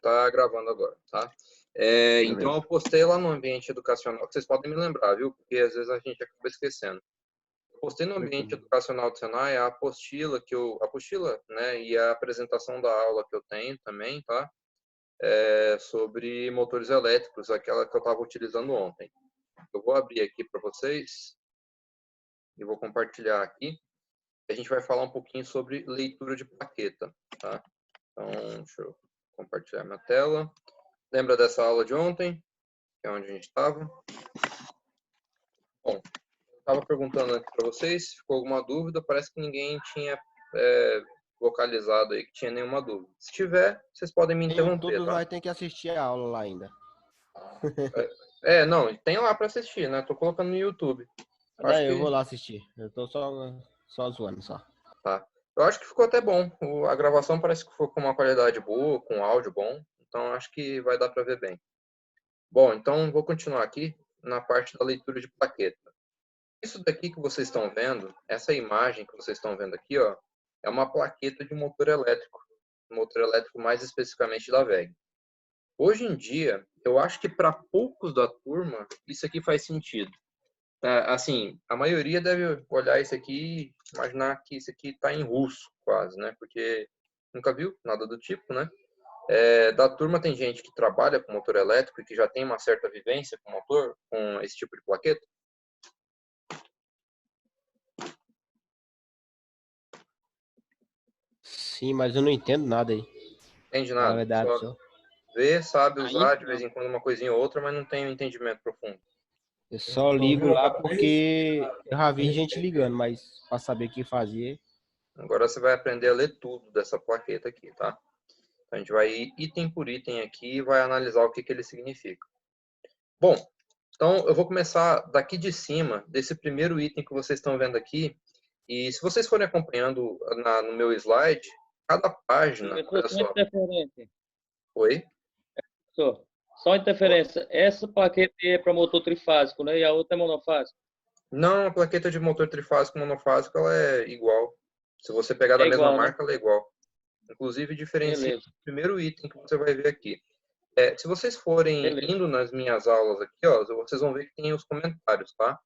Tá gravando agora, tá? Então, eu postei lá no ambiente educacional, vocês podem me lembrar, viu? Porque às vezes a gente acaba esquecendo. Eu postei no ambiente educacional do Senai a apostila né, e a apresentação da aula que eu tenho também, tá? Sobre motores elétricos, aquela que eu estava utilizando ontem. Eu vou abrir aqui para vocês e vou compartilhar aqui. A gente vai falar um pouquinho sobre leitura de plaqueta, tá? Então, deixa eu compartilhar minha tela. Lembra dessa aula de ontem, que é onde a gente estava? Bom, eu estava perguntando aqui para vocês, se ficou alguma dúvida, parece que ninguém tinha vocalizado aí que tinha nenhuma dúvida. Se tiver, vocês podem me interromper, Todos tá? vai ter que assistir a aula lá ainda. Não, tem lá para assistir, né? Tô colocando no YouTube. Não, eu vou lá assistir. Eu tô só zoando, só. Tá. Eu acho que ficou até bom. A gravação parece que ficou com uma qualidade boa, com áudio bom. Então, acho que vai dar para ver bem. Bom, então vou continuar aqui na parte da leitura de plaqueta. Isso daqui que vocês estão vendo, essa imagem que vocês estão vendo aqui, ó, é uma plaqueta de motor elétrico mais especificamente da WEG. Hoje em dia, eu acho que para poucos da turma, isso aqui faz sentido. Assim, a maioria deve olhar isso aqui e imaginar que isso aqui está em russo, quase, né? Porque nunca viu nada do tipo, né? Da turma tem gente que trabalha com motor elétrico e que já tem uma certa vivência com motor, com esse tipo de plaqueta. Sim, mas eu não entendo nada aí. Entende Na nada? verdade, Só só. vê, sabe usar Ainda de vez não. em quando uma coisinha ou outra, mas não tem um entendimento profundo. Eu só ligo lá porque eu já vi gente ligando, mas para saber o que fazer. Agora você vai aprender a ler tudo dessa plaqueta aqui, tá? Então a gente vai ir item por item aqui e vai analisar o que ele significa. Bom, então eu vou começar daqui de cima, desse primeiro item que vocês estão vendo aqui. E se vocês forem acompanhando no meu slide, cada página, olha Só só. interferência. Oi? Só interferência. Essa plaqueta é para motor trifásico, né? E a outra é monofásico. Não, a plaqueta de motor trifásico e monofásico ela é igual. Se você pegar da É mesma igual, né? marca, ela é igual. Inclusive, diferencia Beleza. o primeiro item que você vai ver aqui. Se vocês forem Beleza. indo nas minhas aulas aqui, ó, vocês vão ver que tem os comentários, tá?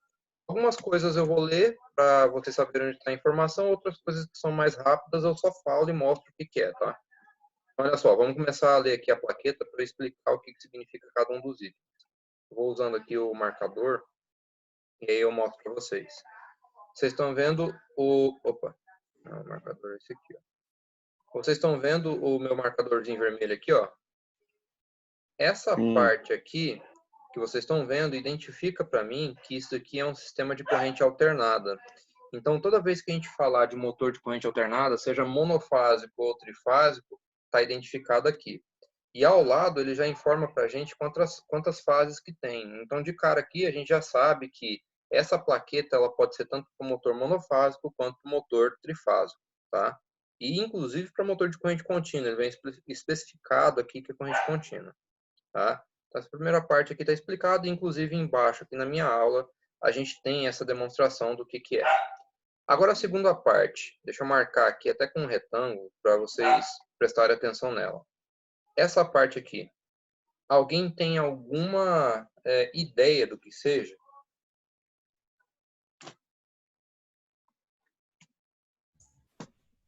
Algumas coisas eu vou ler para vocês saberem onde está a informação, outras coisas que são mais rápidas eu só falo e mostro o que é, tá? Olha só, vamos começar a ler aqui a plaqueta para explicar o que significa cada um dos itens. Eu vou usando aqui o marcador e aí eu mostro para vocês. Vocês estão vendo o... Opa, não, o marcador é esse aqui, ó. Vocês estão vendo o meu marcadorzinho vermelho aqui, ó? Essa parte aqui que vocês estão vendo identifica para mim que isso aqui é um sistema de corrente alternada. Então, toda vez que a gente falar de motor de corrente alternada, seja monofásico ou trifásico, está identificado aqui. E ao lado ele já informa para a gente quantas fases que tem. Então, de cara aqui, a gente já sabe que essa plaqueta ela pode ser tanto para motor monofásico quanto para motor trifásico, tá? E inclusive para motor de corrente contínua, ele vem especificado aqui que é corrente contínua, tá? Então, essa primeira parte aqui está explicada, inclusive embaixo aqui na minha aula a gente tem essa demonstração do que é. Agora a segunda parte, deixa eu marcar aqui até com um retângulo para vocês prestarem atenção nela. Essa parte aqui, alguém tem alguma ideia do que seja?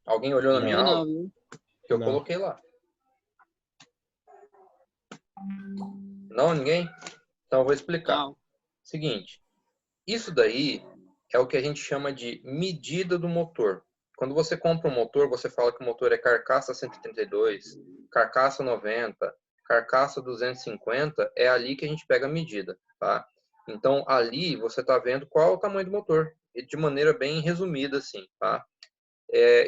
Alguém olhou na minha aula? Que eu coloquei lá. Não, ninguém? Então eu vou explicar. Não. Seguinte, isso daí é o que a gente chama de medida do motor. Quando você compra um motor, você fala que o motor é carcaça 132, carcaça 90, carcaça 250, é ali que a gente pega a medida, tá? Então, ali você está vendo qual é o tamanho do motor, de maneira bem resumida, assim, tá?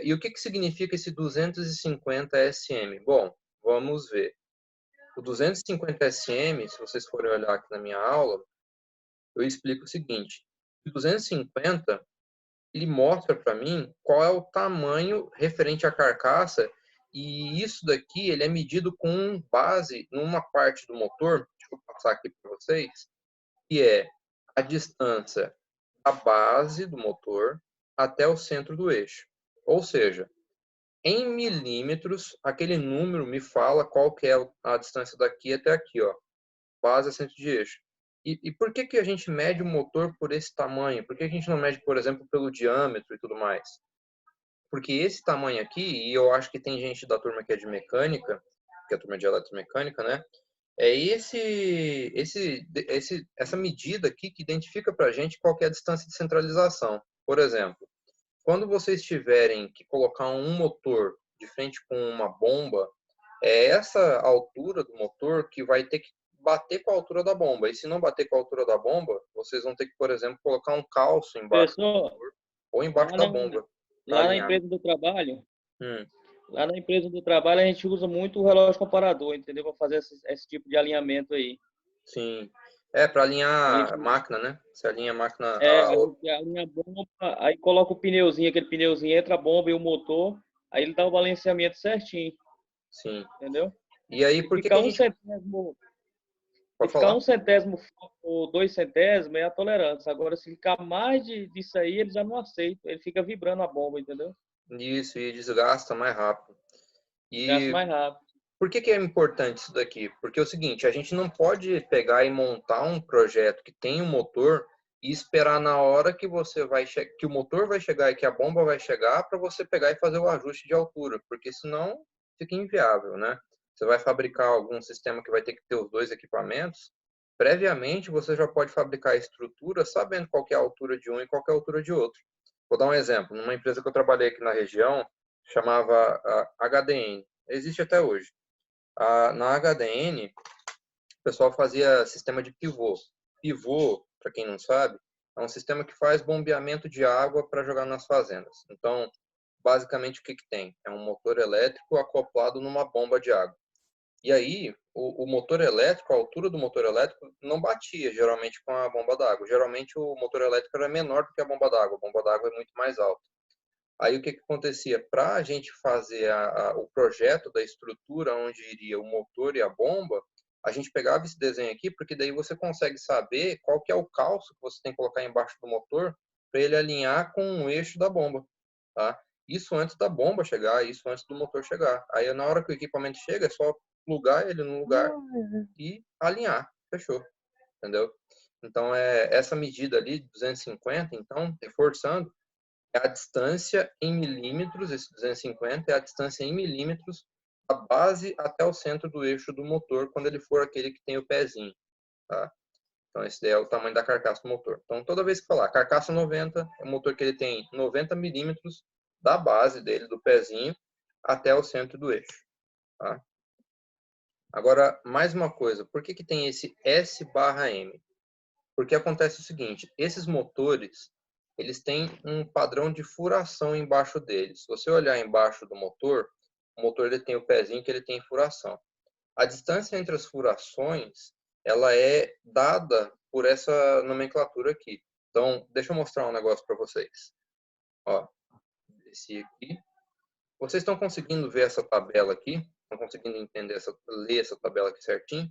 E o que significa esse 250 SM? Bom, vamos ver. O 250 SM, se vocês forem olhar aqui na minha aula, eu explico o seguinte. O 250, ele mostra para mim qual é o tamanho referente à carcaça e isso daqui ele é medido com base numa parte do motor, deixa eu passar aqui para vocês, que é a distância da base do motor até o centro do eixo. Ou seja, em milímetros, aquele número me fala qual que é a distância daqui até aqui, ó, base a centro de eixo. E por que que a gente mede o motor por esse tamanho? Por que a gente não mede, por exemplo, pelo diâmetro e tudo mais? Porque esse tamanho aqui, e eu acho que tem gente da turma que é de mecânica, que é a turma de eletromecânica, né? É essa medida aqui que identifica para a gente qual que é a distância de centralização. Por exemplo, quando vocês tiverem que colocar um motor de frente com uma bomba, é essa altura do motor que vai ter que bater com a altura da bomba. E se não bater com a altura da bomba, vocês vão ter que, por exemplo, colocar um calço embaixo do Professor, motor ou embaixo lá da na, bomba para lá na alinhar. empresa do trabalho, Hum, lá na empresa do trabalho a gente usa muito o relógio comparador, entendeu? Para fazer esse tipo de alinhamento aí. sim. É, para A alinhar a gente, máquina, né? Você alinha a máquina a gente alinha a bomba, aí coloca o pneuzinho, aquele pneuzinho entre a bomba e o motor, aí ele dá o balanceamento certinho, sim. entendeu? E aí, Se por que que ficar a um gente centésimo, se pode ficar falar? um centésimo ou 2 centésimos é a tolerância. Agora, se ficar mais disso aí, ele já não aceita. Ele fica vibrando a bomba, entendeu? Isso, e desgasta mais rápido. Gasta E mais rápido. por que que é importante isso daqui? Porque é o seguinte, a gente não pode pegar e montar um projeto que tem um motor e esperar na hora que você vai que o motor vai chegar e que a bomba vai chegar para você pegar e fazer o ajuste de altura, porque senão fica inviável, né? Você vai fabricar algum sistema que vai ter que ter os dois equipamentos, previamente você já pode fabricar a estrutura sabendo qual que é a altura de um e qual que é a altura de outro. Vou dar um exemplo. Numa empresa que eu trabalhei aqui na região, chamava HDN. Existe até hoje. Na HDN, o pessoal fazia sistema de pivô. Pivô, para quem não sabe, é um sistema que faz bombeamento de água para jogar nas fazendas. Então, basicamente, o que que tem? É um motor elétrico acoplado numa bomba de água. E aí, o motor elétrico, a altura do motor elétrico não batia geralmente com a bomba d'água. Geralmente, o motor elétrico era menor do que a bomba d'água. A bomba d'água é muito mais alta. Aí o que que acontecia? Para a gente fazer o projeto da estrutura onde iria o motor e a bomba, a gente pegava esse desenho aqui, porque daí você consegue saber qual que é o calço que você tem que colocar embaixo do motor para ele alinhar com o eixo da bomba, tá? Isso antes da bomba chegar, isso antes do motor chegar. Aí na hora que o equipamento chega, é só plugar ele no lugar e alinhar. Fechou, entendeu? Então essa medida ali, 250, então, reforçando, é a distância em milímetros, esse 250 é a distância em milímetros da base até o centro do eixo do motor, quando ele for aquele que tem o pezinho, tá? Então, esse daí é o tamanho da carcaça do motor. Então, toda vez que falar carcaça 90, é um motor que ele tem 90 milímetros da base dele, do pezinho, até o centro do eixo, tá? Agora, mais uma coisa, por que que tem esse S/M? Porque acontece o seguinte, esses motores, eles têm um padrão de furação embaixo deles. Se você olhar embaixo do motor, o motor ele tem o pezinho que ele tem furação. A distância entre as furações, ela é dada por essa nomenclatura aqui. Então, deixa eu mostrar um negócio para vocês. Ó, esse aqui. Vocês estão conseguindo ver essa tabela aqui? Estão conseguindo entender ler essa tabela aqui certinho?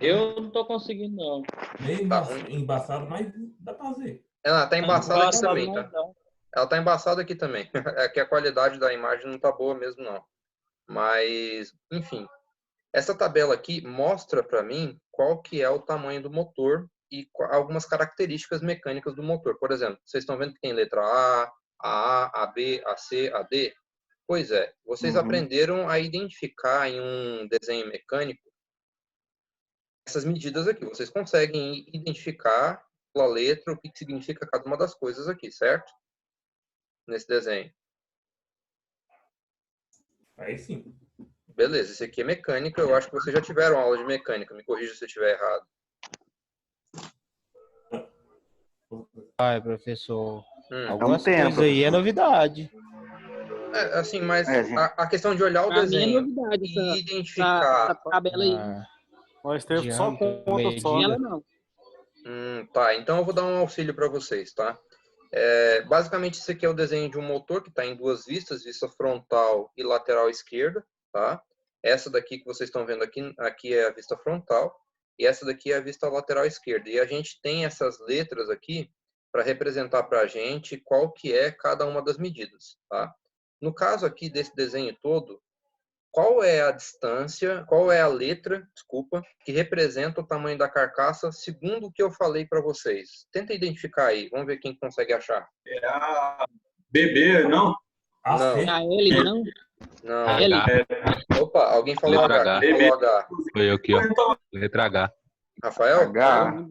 Eu não tô conseguindo, não. Meio Tá ruim? embaçado, mas dá pra ver. Ela tá embaçada aqui Embaçado, também, mas tá? não. Ela tá embaçada aqui também. É que a qualidade da imagem não tá boa mesmo, não. Mas, enfim. Essa tabela aqui mostra para mim qual que é o tamanho do motor e algumas características mecânicas do motor. Por exemplo, vocês estão vendo que tem letra A, B, AC, AD? Pois é, vocês aprenderam a identificar em um desenho mecânico essas medidas aqui. Vocês conseguem identificar pela letra o que significa cada uma das coisas aqui, certo? Nesse desenho. Aí sim. Beleza, esse aqui é mecânica. Eu acho que vocês já tiveram aula de mecânica. Me corrija se eu estiver errado. Ai, professor. Hum. Algumas Não tem, coisas aí é professor. novidade. Assim, mas Gente. a questão de olhar o Pra mim é desenho novidade e essa identificar. tabela aí. Nós temos só Diâmetro, conta só, Ela né? não. Tá, então eu vou dar um auxílio para vocês, tá? Basicamente, esse aqui é o desenho de um motor que está em duas vistas, vista frontal e lateral esquerda, tá? Essa daqui que vocês estão vendo aqui é a vista frontal e essa daqui é a vista lateral esquerda. E a gente tem essas letras aqui para representar para a gente qual que é cada uma das medidas, tá? No caso aqui desse desenho todo, qual é a distância, qual é a letra, desculpa, que representa o tamanho da carcaça segundo o que eu falei para vocês? Tenta identificar aí, vamos ver quem consegue achar. É a BB, não? AC. Não. A L, não? Não. A L? Opa, alguém falou Letra H. H. Quem falou H? Foi eu aqui, ó. Letra H. Rafael? H.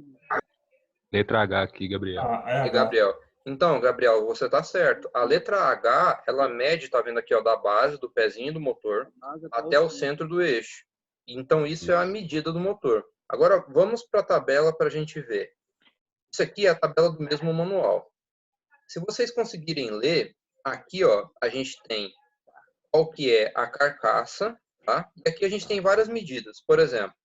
Letra H aqui, Gabriel. E Gabriel. Então, Gabriel, você está certo. A letra H, ela mede, tá vendo aqui, ó, da base do pezinho do motor até o centro do eixo. Então, isso é a medida do motor. Agora, vamos para a tabela para a gente ver. Isso aqui é a tabela do mesmo manual. Se vocês conseguirem ler, aqui, ó, a gente tem qual que é a carcaça, tá? E aqui a gente tem várias medidas. Por exemplo,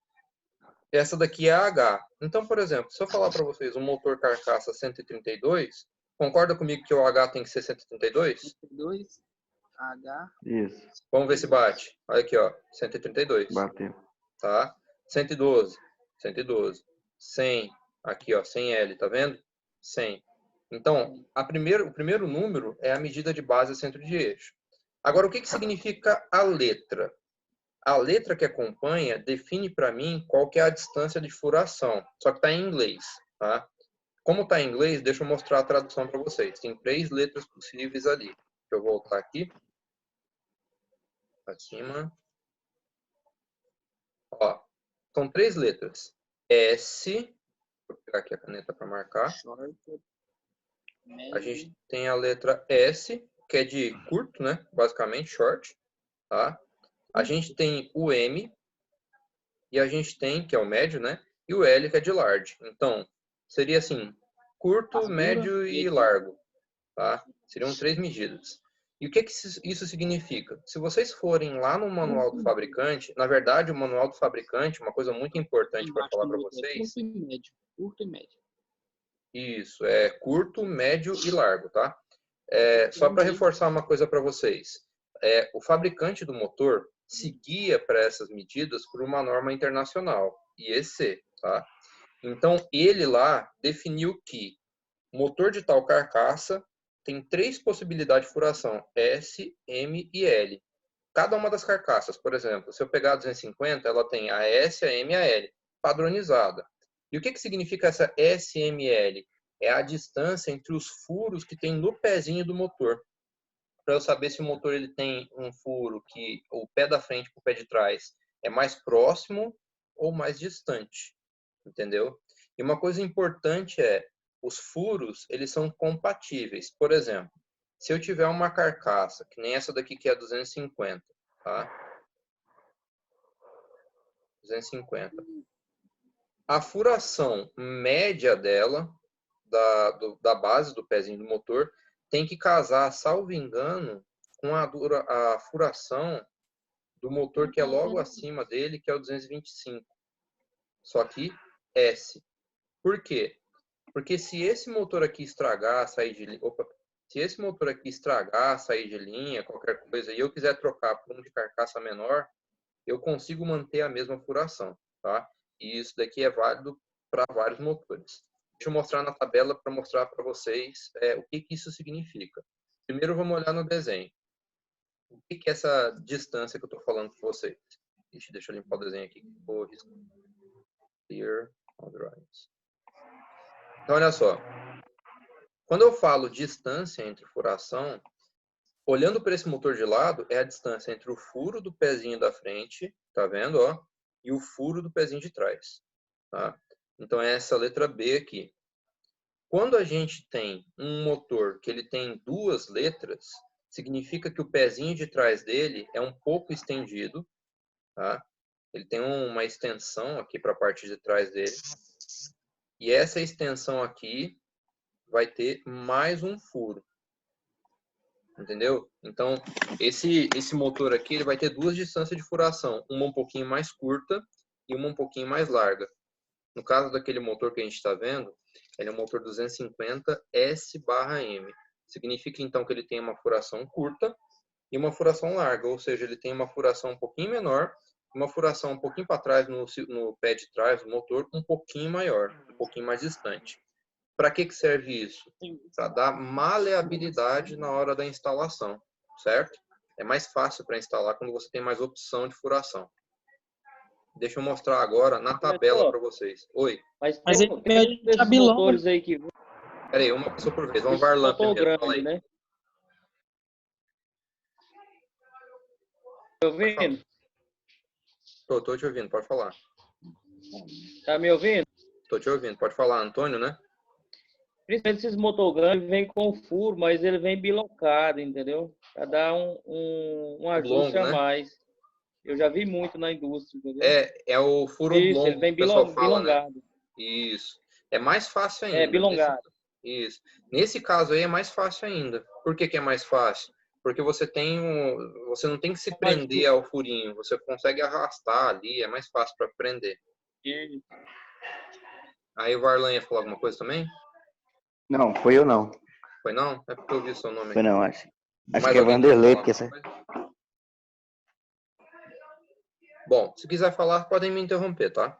essa daqui é a H. Então, por exemplo, se eu falar para vocês um motor carcaça 132, concorda comigo que o H tem que ser 132? 2, H. Isso, Vamos ver se bate. Olha aqui, ó, 132. bateu. Tá? 112, 112. 100, aqui, ó, 100L, tá vendo? 100. Então, o primeiro número é a medida de base centro de eixo. Agora, o que significa a letra? A letra que acompanha define para mim qual que é a distância de furação. Só que está em inglês, tá? Como está em inglês, deixa eu mostrar a tradução para vocês. Tem 3 letras possíveis ali. Deixa eu voltar aqui. Acima. Ó, são 3 letras. S. Vou pegar aqui a caneta para marcar. Short. A gente tem a letra S, que é de curto, né? Basicamente, short. Tá? A gente tem o M, e a gente tem, que é o médio, né? E o L, que é de large. Então, seria assim, curto, médio e largo. Tá? Seriam 3 medidas. E o que isso significa? Se vocês forem lá no manual do fabricante, na verdade, o manual do fabricante, uma coisa muito importante para falar para vocês... Curto e médio. Curto e médio. Isso, é curto, médio e largo, tá? Só para reforçar uma coisa para vocês. O fabricante do motor seguia para essas medidas por uma norma internacional, IEC, tá? Então, ele lá definiu que motor de tal carcaça tem 3 possibilidades de furação, S, M e L. Cada uma das carcaças, por exemplo, se eu pegar a 250, ela tem a S, a M e a L, padronizada. E o que significa essa SML? É a distância entre os furos que tem no pezinho do motor. Para eu saber se o motor ele tem um furo que o pé da frente para o pé de trás é mais próximo ou mais distante, entendeu? E uma coisa importante é, os furos, eles são compatíveis. Por exemplo, se eu tiver uma carcaça, que nem essa daqui que é 250, tá? 250. A furação média dela, da base do pezinho do motor, tem que casar, salvo engano, com a furação do motor que é logo acima dele, que é o 225. Só que S. Por quê? Porque se esse motor aqui estragar, sair de linha, se esse motor aqui estragar, sair de linha, qualquer coisa, e eu quiser trocar por um de carcaça menor, eu consigo manter a mesma furação, tá? E isso daqui é válido para vários motores. Deixa eu mostrar na tabela para mostrar para vocês o que isso significa. Primeiro vamos olhar no desenho. O que é essa distância que eu estou falando para vocês? Deixa eu limpar o desenho aqui. Clear all drawings. Então, olha só. Quando eu falo distância entre furação, olhando para esse motor de lado, é a distância entre o furo do pezinho da frente, tá vendo, ó? E o furo do pezinho de trás, tá? Então, é essa letra B aqui. Quando a gente tem um motor que ele tem 2 letras, significa que o pezinho de trás dele é um pouco estendido, tá? Ele tem uma extensão aqui para a parte de trás dele. E essa extensão aqui vai ter mais um furo. Entendeu? Então, esse motor aqui ele vai ter 2 distâncias de furação. Uma um pouquinho mais curta e uma um pouquinho mais larga. No caso daquele motor que a gente está vendo, ele é um motor 250 S/M. Significa, então, que ele tem uma furação curta e uma furação larga. Ou seja, ele tem uma furação um pouquinho menor, uma furação um pouquinho para trás no pé de trás do motor, um pouquinho maior, um pouquinho mais distante. Para que serve isso? Para dar maleabilidade na hora da instalação, certo? É mais fácil para instalar quando você tem mais opção de furação. Deixa eu mostrar agora na tabela para vocês. Oi. Mas Mas tem ele um desses abilonga. motores aí que Peraí, uma pessoa por vez. Vamos esse Varlan motor primeiro. Fala grande, aí. né? Tá me ouvindo? Tô te ouvindo, pode falar. Tá me ouvindo? Tô te ouvindo, pode falar. Antônio, né? Principalmente esses motor grandes vem com furo, mas ele vem bilocado, entendeu? Para dar um ajuste Oblongo, a né? mais. Eu já vi muito na indústria, entendeu? É o furo Isso, oblongo ele vem que o pessoal fala, né? bilongado. Isso. É mais fácil ainda. É, bilongado. Isso. Nesse caso aí é mais fácil ainda. Por que que é mais fácil? Porque você você não tem que se prender ao furinho. Você consegue arrastar ali, é mais fácil para prender. E- Aí o Varlan ia falar alguma coisa também? Não, foi eu não. Foi não? É porque eu vi o seu nome Foi aqui. não, acho. Acho Mais que é alguém quer Vanderlei, falar porque alguma coisa? Bom, se quiser falar, podem me interromper, tá?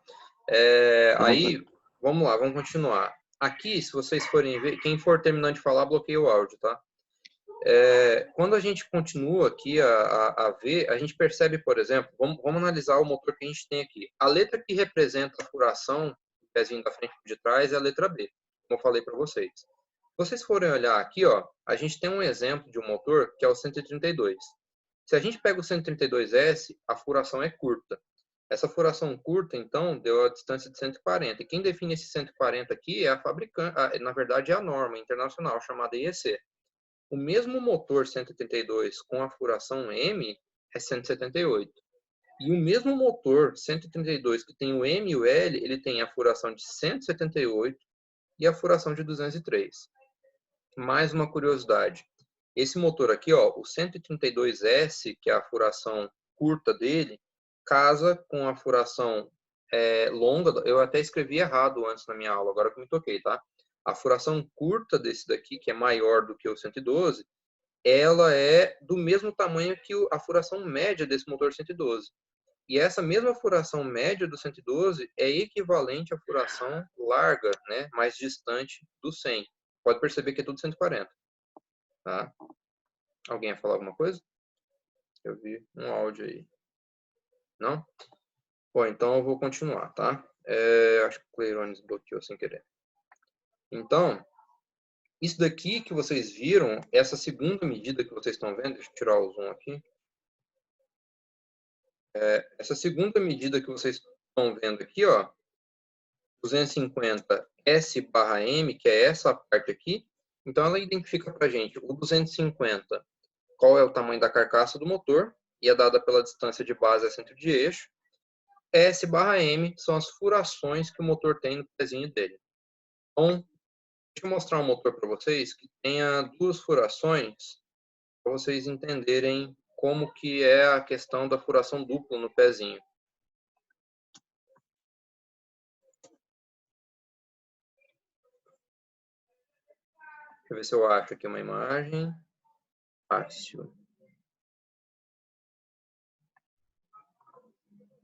Aí, vamos lá, vamos continuar. Aqui, se vocês forem ver, quem for terminando de falar, bloqueia o áudio, tá? Quando a gente continua aqui a ver, a gente percebe, por exemplo, vamos analisar o motor que a gente tem aqui. A letra que representa a furação do pezinho da frente e de trás é a letra B, como eu falei para vocês. Se vocês forem olhar aqui, ó, a gente tem um exemplo de um motor que é o 132. Se a gente pega o 132S, a furação é curta. Essa furação curta, então, deu a distância de 140. E quem define esse 140 aqui é a fabricante, na verdade é a norma internacional, chamada IEC. O mesmo motor 132 com a furação M é 178. E o mesmo motor 132 que tem o M e o L, ele tem a furação de 178 e a furação de 203. Mais uma curiosidade. Esse motor aqui, ó, o 132S, que é a furação curta dele, casa com a furação longa. Eu até escrevi errado antes na minha aula, agora que me toquei, tá? A furação curta desse daqui, que é maior do que o 112, ela é do mesmo tamanho que a furação média desse motor 112. E essa mesma furação média do 112 é equivalente à furação larga, né, mais distante do 100. Pode perceber que é tudo 140. Tá? Alguém ia falar alguma coisa? Eu vi um áudio aí. Não? Bom, então eu vou continuar, tá? Acho que o Cleirones bloqueou sem querer. Então, isso daqui que vocês viram, essa segunda medida que vocês estão vendo, deixa eu tirar o zoom aqui. Essa segunda medida que vocês estão vendo aqui, ó, 250 S/M, que é essa parte aqui, então ela identifica para a gente o 250, qual é o tamanho da carcaça do motor, e é dada pela distância de base a centro de eixo. S/M são as furações que o motor tem no pezinho dele. Então, deixa eu mostrar um motor para vocês que tenha duas furações, para vocês entenderem como que é a questão da furação dupla no pezinho. Deixa eu ver se eu acho aqui uma imagem. Fácil.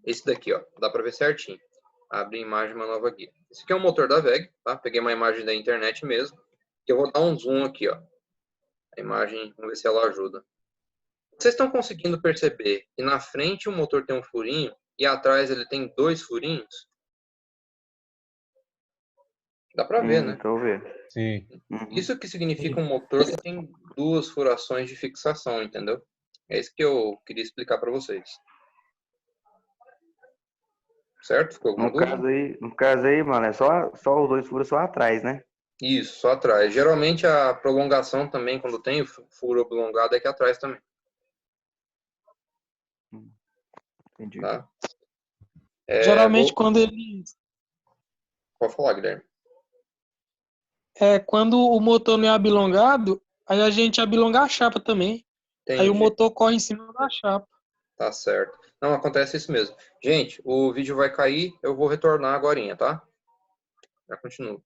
Esse daqui, ó, dá para ver certinho. Abre a imagem, uma nova guia. Esse aqui é o motor da WEG, tá? Peguei uma imagem da internet mesmo. Eu vou dar um zoom aqui, ó. A imagem, vamos ver se ela ajuda. Vocês estão conseguindo perceber que na frente o motor tem um furinho e atrás ele tem dois furinhos? Dá para ver, né? Tô vendo. Sim. Isso que significa um motor que tem duas furações de fixação, entendeu? É isso que eu queria explicar para vocês. Certo? Ficou alguma dúvida? No caso aí, mano, é só os dois furos só atrás, né? Isso, só atrás. Geralmente a prolongação também, quando tem furo prolongado, é aqui atrás também. Entendi. Tá? Geralmente quando ele... Pode falar, Guilherme. Quando o motor não é abilongado, aí a gente abilonga a chapa também. Entendi. Aí o motor corre em cima da chapa. Tá certo. Não, acontece isso mesmo. Gente, o vídeo vai cair, eu vou retornar agorinha, tá? Já continuo.